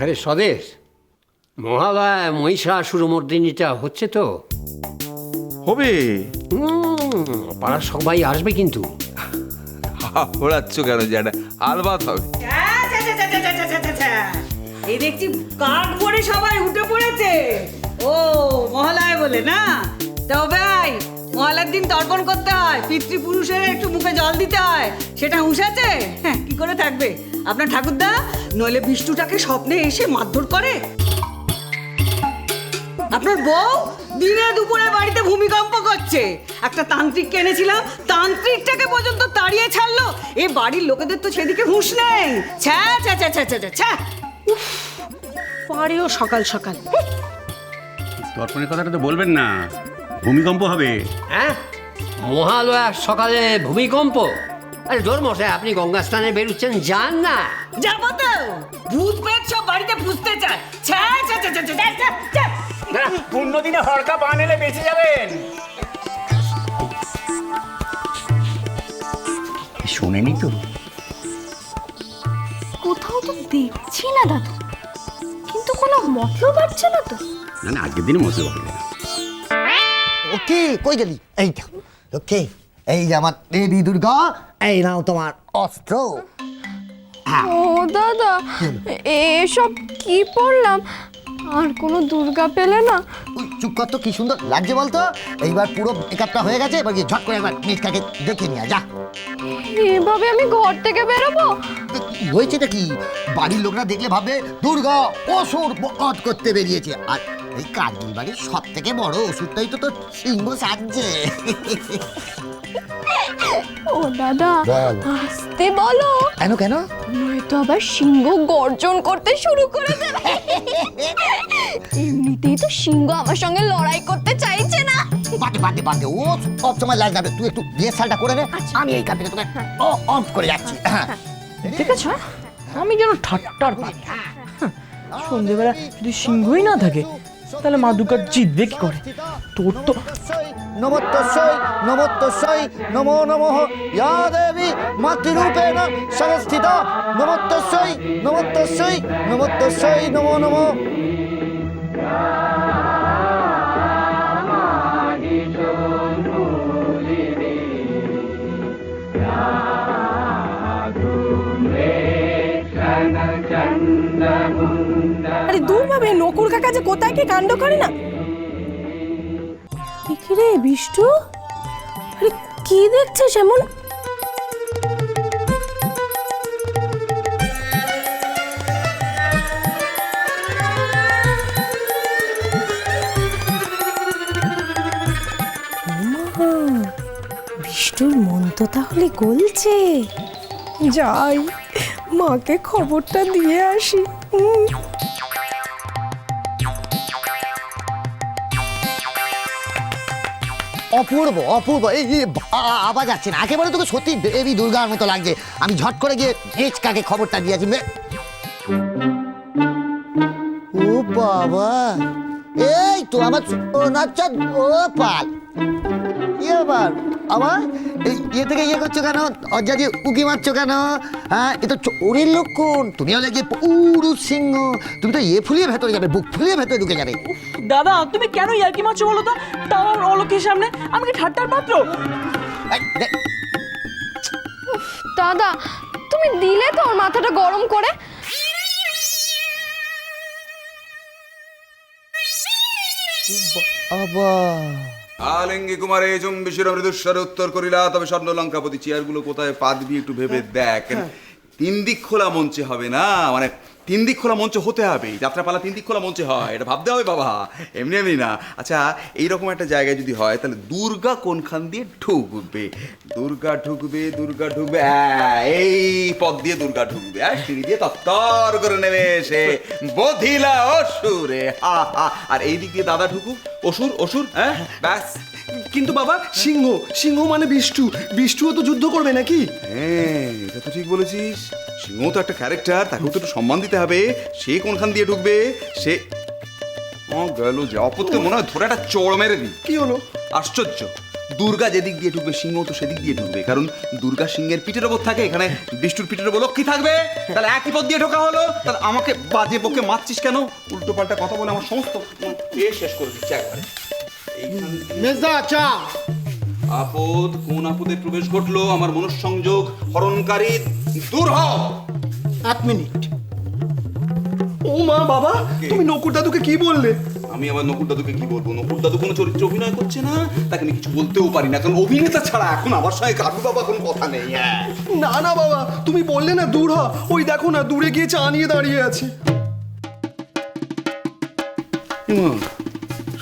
আরে স্বদেশ, মহালয়া মহিষাসুরমর্দিনীটা হচ্ছে তো? হবে। পাড়ার সবাই আসবে কিন্তু। ওড়াচ্ছ কেন জানা, আলবাত হবে। এই দেখছি কাঠ পরে সবাই উঠে পড়েছে। ও মহালয়া বলে না? তো ভাই, মহালয়ার দিন তর্পণ করতে হয়, পিতৃপুরুষের একটু মুখে জল দিতে হয়, সেটা হুঁশাছে? হ্যাঁ, কি করে থাকবে আপনার ঠাকুরদা? নইলে বিষ্ণুটাকে স্বপ্নে এসে মারধর করে। আপনার বউ দিনে দুপুরে বাড়িতে ভূমিকম্প করছে। একটা তান্ত্রিক এনেছিলাম, তান্ত্রিকটাকে পর্যন্ত তাড়িয়ে ছাড়লো। এ বাড়ির লোকেদের তো সেদিকে হুঁশ নেই। ছ্যা ছ্যা ছ্যা ছ্যা ছ্যা ছ্যা। উফ, পারেও সকাল সকাল। তর্পণের কথাটা তো বলবেন না, ভূমিকম্প হবে। হ্যাঁ, মহালয়ার সকালে ভূমিকম্প? আরে জোর মশাই, আপনি গঙ্গা স্নানে বেরোচ্ছেন, যান না। যাবো তো, ভূত প্রেত সব বাড়িতে পুষতে চায়। ছ্যা ছ্যা ছ্যা ছ্যা ছ্যা ছ্যা ছ্যা। না, পূর্ণ দিনে হরকা পান এলে বেঁচে যাবেন। শোনেনি তো? কোথাও তো দেখছি না দাদু, কিন্তু কোনো মতলব পাচ্ছে না তো। না না, আগের দিনে মজা হবে না। ওকে, কই গেলি? এইটা ওকে, এই যে আমার দেবী দুর্গা, এই নাও তোমার অস্ত্র। ও দাদা, এসব কি পড়লাম? আর কোনো দুর্গা পেলে না? উই, চুপ কর তো, কি সুন্দর লাগছে বলতো। এইবার পুরো মেকআপটা হয়ে গেছে, এবার গিয়ে ঝট করে একবার মিটকাকে দেখে নিয়ে যা। এভাবে আমি ঘর থেকে বেরোবো? হয়েছেটা কি, বাড়ির লোকরা দেখলে ভাবে দুর্গা অসুর বধ করতে বেরিয়েছে। আর এই কাজল বাড়ির সব থেকে বড় অসুরটাই তো তোর সিংহ সাজছে। ও দাদা, বল। আসতে বলো। কেন কেন? নয়তো আবার সিংহ গর্জন করতে শুরু করে দেবে। এমনিতেই তো সিংহ আমার সঙ্গে লড়াই করতে চাইছে না। বাদে বাদে বাদে, ও সব সময় লাগ যাবে। তুই একটু রিহার্সালটা করে নে, আমি এইখান থেকে তোকে অফ করে যাচ্ছি। দেখেছ, আমি যেন ঠাট্টার পারি। সন্ধেবেলা যদি সিংহই না থাকে, তাহলে মা দুর্গা জিতবে কি করে? তোর তো নমোত্তস্যৈ নমোত্তস্যৈ নমো নমঃ ইয়া দেবী মাতৃরূপেণ সংস্থিতা নমোত্তস্যৈ নমোত্তস্যৈ নমোত্তস্যৈ নমো নমঃ। আরে দূর ভাবে, নকুর কাকা যে কোথায় কি কাণ্ড করে না। কি রে বিষ্টু, আরে কি দেখছিস এমন? বিষ্টুর মন তো তাহলে গলছে। যাই, মাকে খবরটা দিয়ে আসি। অপূর্ব অপূর্ব, এই যে আওয়াজ যাচ্ছে না, একেবারে তোকে সত্যি দেবী দুর্গার মতো লাগছে। আমি ঝট করে গিয়ে কাকে খবরটা দিয়েছি। ও বাবা, এই তো আমার সোনাচ্ছা গোপাল। কি আবার আবার ইয়ে থেকে ইয়ে করছো কেন? অজ্জাজি উকি মারছো কেন? হ্যাঁ, এ তো চোরের লক্ষণ। তুমি হলে যে পুরুষ সিংহ, তুমি তো ইয়ে ফুলিয়ে ভেতরে যাবে, বুক ফুলিয়ে ভেতরে ঢুকে যাবে। দাদা, তুমি কেন ইয়ার্কি মারছো বলো তো? তাও আমার অলক্ষের সামনে। আমি কি ঠাট্টার পাত্র? দাদা, তুমি দিলে তো ওর মাথাটা গরম করে। আবার আলিঙ্গি কুমার এই চুম্বিশির মৃদুস্বরে উত্তর করিলা, তবে স্বর্ণ লঙ্কাপতি চেয়ারগুলো কোথায় পাতবি একটু ভেবে দেখ। তিন দিক খোলা মঞ্চে হবে না, মানে তিন দিক খোলা মঞ্চ হতে হবে। যাত্রাপালা তিন দিক খোলা মঞ্চে হয়, এটা ভাবতে হবে বাবা, এমনি এমনি না। আচ্ছা, এইরকম একটা জায়গায় যদি হয়, তাহলে দুর্গা কোনখান দিয়ে ঢুকবে? দুর্গা ঢুকবে, দুর্গা ঢুকবে এই পথ দিয়ে দুর্গা ঢুকবে, আর সিঁড়ি দিয়ে তত্তর করে নেমে এসে বধিলা অসুরে, হা হা। আর এই দিক দিয়ে দাদা ঢুকুক, অসুর অসুর, হ্যাঁ ব্যাস। কিন্তু বাবা, সিংহ সিংহ মানে বিষ্টু, বিষ্টুও তো যুদ্ধ করবে নাকি? হ্যাঁ, এটা তো ঠিক বলেছিস। সিংহ তো একটা ক্যারেক্টার, তাকেও তো একটু সম্মান দিতে হবে। সে কোনখান দিয়ে ঢুকবে? সে গেল যে অপত্য, মনে হয় ধরে একটা চড় মেরে দিই। কি হলো? আশ্চর্য, দুর্গা যেদিক দিয়ে ঢুকবে সিংহ তো সেদিক দিয়ে ঢুকবে, কারণ দুর্গা সিংহের পিঠের ওপর থাকে, এখানে বিষ্ণুর পিঠের ওপর লক্ষ্মী থাকবে, তাহলে একই পথ দিয়ে ঢোকা হলো। তাহলে আমাকে বাজে বকে মারছিস কেন? উল্টো পাল্টা কথা বলে আমার সমস্ত শেষ করে দিচ্ছে একবারে। মেজদা চা। আপদ, কোন আপদে প্রবেশ ঘটলো? আমার মনঃসংযোগ হরণকারী, দূর হও। 1 মিনিট। ও মা, বাবা তুমি নকুর দাদুকে কি বললে? আমি আবার নকুর দাদুকে কি বলবো? নকুর দাদু কোনো চরিত্রে অভিনয় করছে না, তাকে আমি কিছু বলতেও পারি না, কারণ অভিনেতা ছাড়া এখন আমার সঙ্গে কাকু বাবা কোনো কথা নেই। হ্যাঁ না না বাবা, তুমি বললে না দূর হ, ওই দেখো না দূরে গিয়ে চা নিয়ে দাঁড়িয়ে আছে।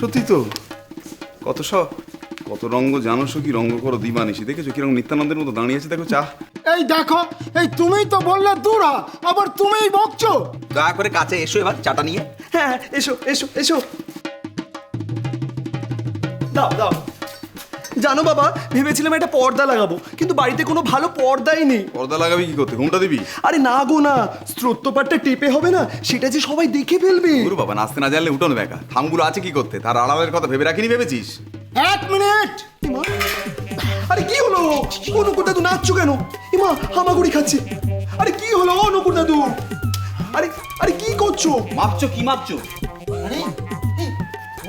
সত্যি তো, কত রঙ্গ জানো কি রঙ্গ করো দিবানিসি, দেখেছো কিরকম নিত্যানন্দের মতো দাঁড়িয়ে আছে, দেখো চা। এই দেখো, এই তুমিই তো বললে দূর হ, আবার তুমিই বকছো। দয়া করে কাছে এসো এবার চাটা নিয়ে। হ্যাঁ এসো এসো এসো, দাও দাও। জানো বাবা, ভেবেছিলাম একটা পর্দা লাগাবো, কিন্তু বাড়িতে কোনো ভালো পর্দাই নেই। পর্দা লাগাবি কি করতে? ঘুমটা দিবি? আরে না গো না, স্রোতপাটটা টেপে হবে না, সেটা যে সবাই দেখে ফেলবে। গুরু বাবা, নাচতে না জানলে উঠোন বেকা, থামগুলো আছে কি করতে? তার আড়ালের কথা ভেবে রাখিনি ভেবেছিস? 1 মিনিট। আরে কি হলো? ও নকুর দাদু নাচছো কেন? ইমা হামাগুড়ি খাচ্ছে। আরে কি হলো ও নকুর দাদু? আরে আরে কি করছো? মাপছো কি মাপছো? আরে এই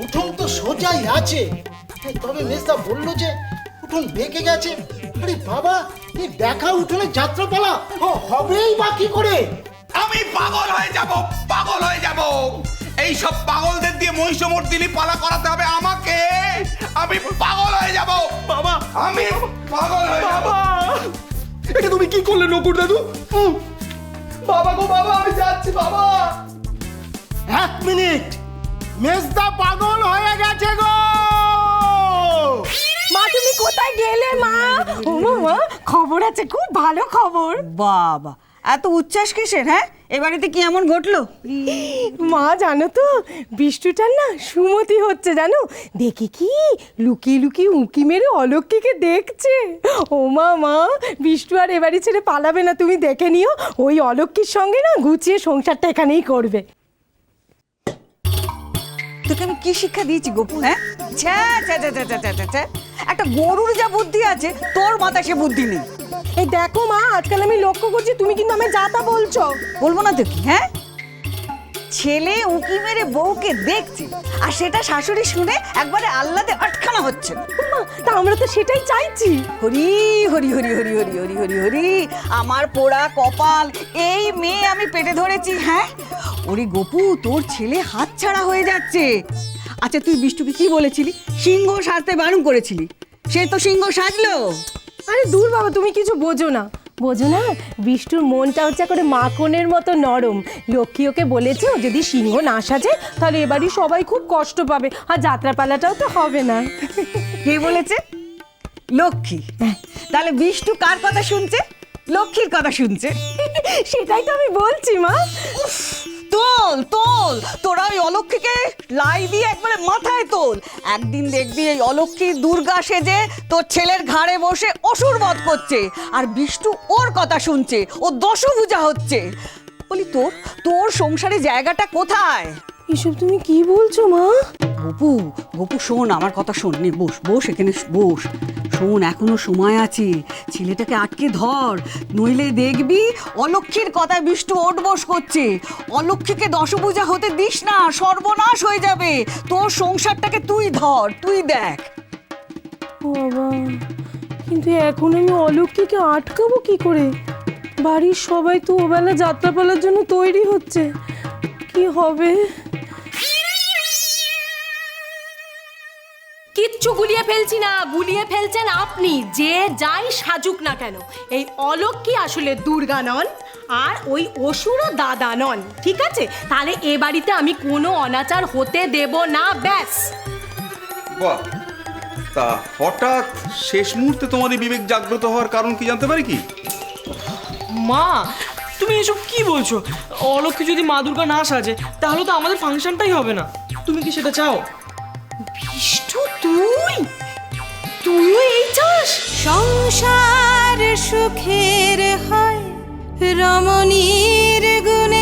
উঠোন তো সোজাই আছে, তবে মেজদা বললো যে উঠোন বেঁকে গেছে। আরে বাবা, এই দেখা উঠোনে যাত্রাপালা হবেই বা কি করে? আমি পাগল হয়ে যাব। এই সব পাগলদের দিয়ে মহিষমর্দিনী পালা করাতে হবে আমাকে। আমি পাগল হয়ে যাব বাবা, আমি পাগল হয়ে যাব। বাবা এটা তুমি কি করলে নকুর দাদু? বাবা গো বাবা, আমি যাচ্ছি বাবা। 1 মিনিট, মেজদা পাগল হয়ে গেছে গো। মা তুমি কোথায় গেলে মা? ও মা, খবর আছে, খুব ভালো খবর। বাবা, এত উচ্ছ্বাস কিসের? হ্যাঁ, এ বাড়িতে কি এমন ঘটলো? মা জানো তো, বিষ্টুটার না সুমতি হচ্ছে জানো, দেখি কি লুকিয়ে লুকিয়ে উঁকি মেরে অলক্ষ্মীকে দেখছে। ও মা মা, বিষ্টু আর এবাড়ি ছেড়ে পালাবে না, তুমি দেখে নিও। ওই অলক্ষ্মীর সঙ্গে না গুছিয়ে সংসারটা এখানেই করবে। তোকে আমি কি শিক্ষা দিয়েছি গোপু? হ্যাঁ, ছ্যা ছ্যা ছ্যা ছ্যা ছ্যা ছ্যা ছ্যা। একটা গরুর যা বুদ্ধি আছে, তোর মাথায় সে বুদ্ধি নেই। এই দেখো মা, আজকাল আমি লক্ষ্য করছি তুমি কিন্তু আমি যা তা বলছো। বলবো না তো কি? হ্যাঁ, ছেলে উঁকি মেরে বউকে দেখছে, আর সেটা শাশুড়ি শুনে একবারে আহ্লাদে আটখানা হচ্ছে। মা, তা আমরা তো সেটাই চাইছি। হরি হরি হরি হরি হরি হরি হরি হরি, আমার পোড়া কপাল, এই মেয়ে আমি পেটে ধরেছি। হ্যাঁ, ওরে গোপু, তোর ছেলে হাতছাড়া হয়ে যাচ্ছে। আচ্ছা, তুই বিষ্টুকে কি বলেছিলি? সিংহ সাজতে বারণ করেছিলি, সে তো সিংহ সাজলো। আরে দূর বাবা, তুমি কিছু বোঝো না। বিষ্টুর মনটা হচ্ছে করে মাখনের মতো নরম। লক্ষ্মী ওকে বলেছে ও যদি সিংহ না সাজে তাহলে এবারই সবাই খুব কষ্ট পাবে, আর যাত্রাপালাটাও তো হবে না। কে বলেছে? লক্ষ্মী। তাহলে বিষ্টু কার কথা শুনছে? লক্ষ্মীর কথা শুনছে। সেটাই তো আমি বলছি মা। তোল তোল, তোরা ওই অলক্ষ্মীকে লাই দিয়ে একবারে মাথায় তোল। একদিন দেখবি এই অলক্ষ্মী দুর্গা সেজে তোর ছেলের ঘাড়ে বসে অসুর বধ করছে, আর বিষ্টু ওর কথা শুনছে, ও দশভুজা হচ্ছে। বলি তোর সংসারে জায়গাটা কোথায়? এসব তুমি কি বলছো মা? গোপু শোন, আমার কথা শোন, নে বস এখানে বস। শোন, এখনো সময় আছে, ছেলেটাকে আটকে ধর, নইলে দেখবি অলক্ষ্মীর কথায় বিষ্টু ওঠবোস করছে। অলক্ষ্মীকে দশভুজা হতে দিস না, সর্বনাশ হয়ে যাবে। তোর সংসারটাকে তুই ধর, তুই দেখ। বাবা, কিন্তু এখন আমি অলক্ষ্মীকে আটকাবো কি করে? বাড়ির সবাই তো ওবেলা যাত্রাপালার জন্য তৈরি হচ্ছে, কি হবে? কিচ্ছু গুলিয়ে ফেলছি না, গুলিয়ে ফেলছেন আপনি। যে যাই সাজুক না কেন, এই অলক্ষ্মী আসলে দুর্গা নন, আর ওই অসুরও দাদা নন, ঠিক আছে? তাহলে এ বাড়িতে আমি কোনো অনাচার হতে দেব না, ব্যাস। বাহ, তা হঠাৎ শেষ মুহূর্তে তোমার এই বিবেক জাগ্রত হওয়ার কারণ কি জানতে পারি কি? মা, তুমি এসব কি বলছো? অলক্ষ্মী যদি মা দুর্গা না সাজে তাহলে তো আমাদের ফাংশনটাই হবে না। তুমি কি সেটা চাও? বিষ্টু, তুইও এই চাস? সংসার সুখের হয় রমণীর গুণে